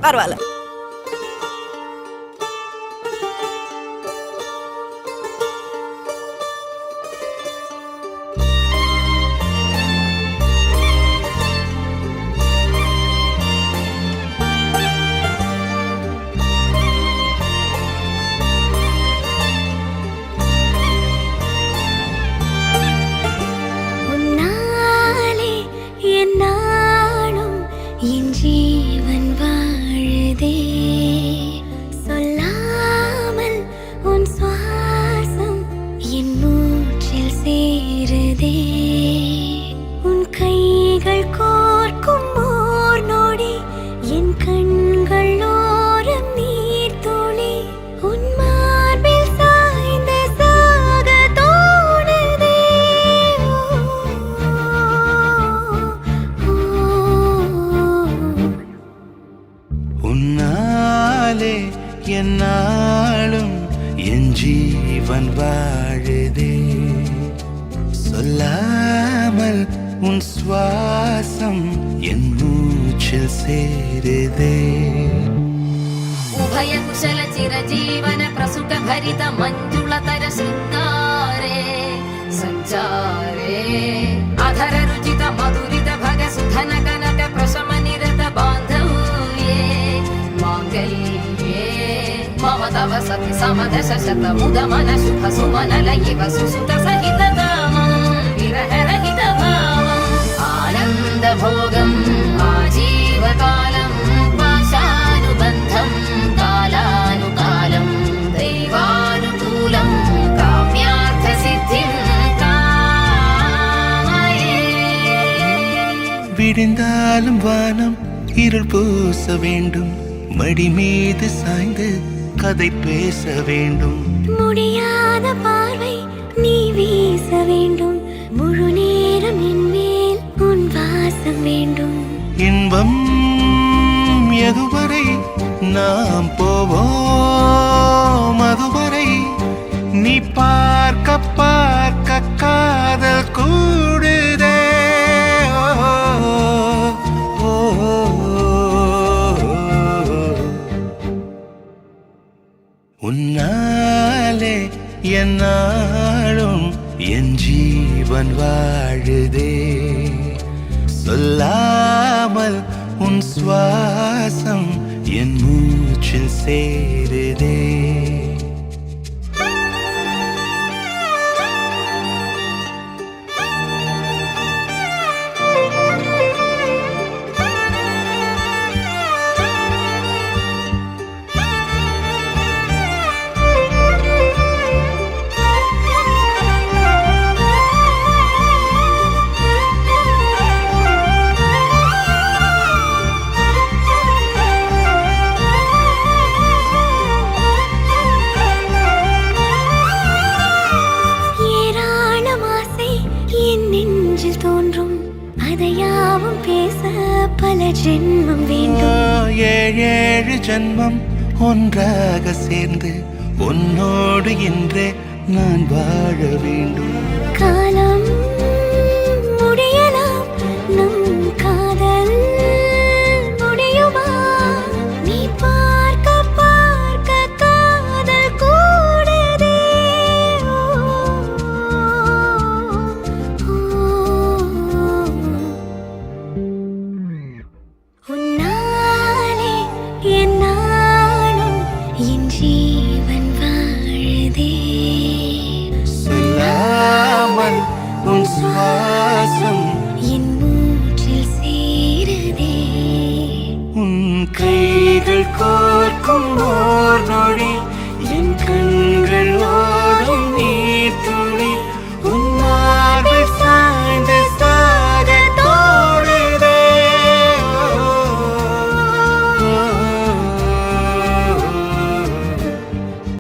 பரவாயில்ல. உன்னாலே என்னாலும் என் ஜீவன் வாழுதே, சொல்லாமல் உன் சுவாசம் என் மூச்சில் சேருதே. உபய குஷல சிரஜீவன பிரசுக பரித மஞ்சுளதர சிங்காரே சஞ்சாரே அதர ருச்சித மதுரித भग सुधन कनक प्रशम निरत बांधव्ये मांगल्ये मम तव सति समदश शत मुद मन शुभ सुमन लयिव सुसुत सहित दामं विरह रहित भावं आनंद भोगं आजीवकालं पाशानुबन्धं कालानुकालं दैवानुकूलं काम्यार्थ सिद्धिं விடிந்தாலும் வானம் இருள் பூச வேண்டும், மடி மீது சாய்ந்து கதை பேச வேண்டும். முடியாத பார்வை நீ வீச வேண்டும், முழு நேரம் என் மேல் உன் வாசம் வேண்டும். இன்பம் எதுவரை நாம் போவோம், அதுவரை நீ பார்க்க பார்க்க காதல் கூடுதே. உன்னாலே என்னாலும் என் ஜீவன் வாழுதே, சொல்லாமல் உன் சுவாசம் என் மூச்சில் சேருதே. தோன்றும் அதையாவும் பேச பல ஜென்மம் வேண்டும். ஏழு ஜென்மம் ஒன்றாக சேர்ந்து உன்னோடு இன்றே நான் வாழ வேண்டும். காலம் முடியலாம், நம் காதல் முடியுமா? நீ பார்க்க பார்க்க காதல் கூடுதே. உன்னாலே என்னாலும் என் ஜீவன் வாழுதே, சொல்லாமல் உன் சுவாசம் என் மூச்சில் சேருதே. உன் கைகள் கோர்க்கும்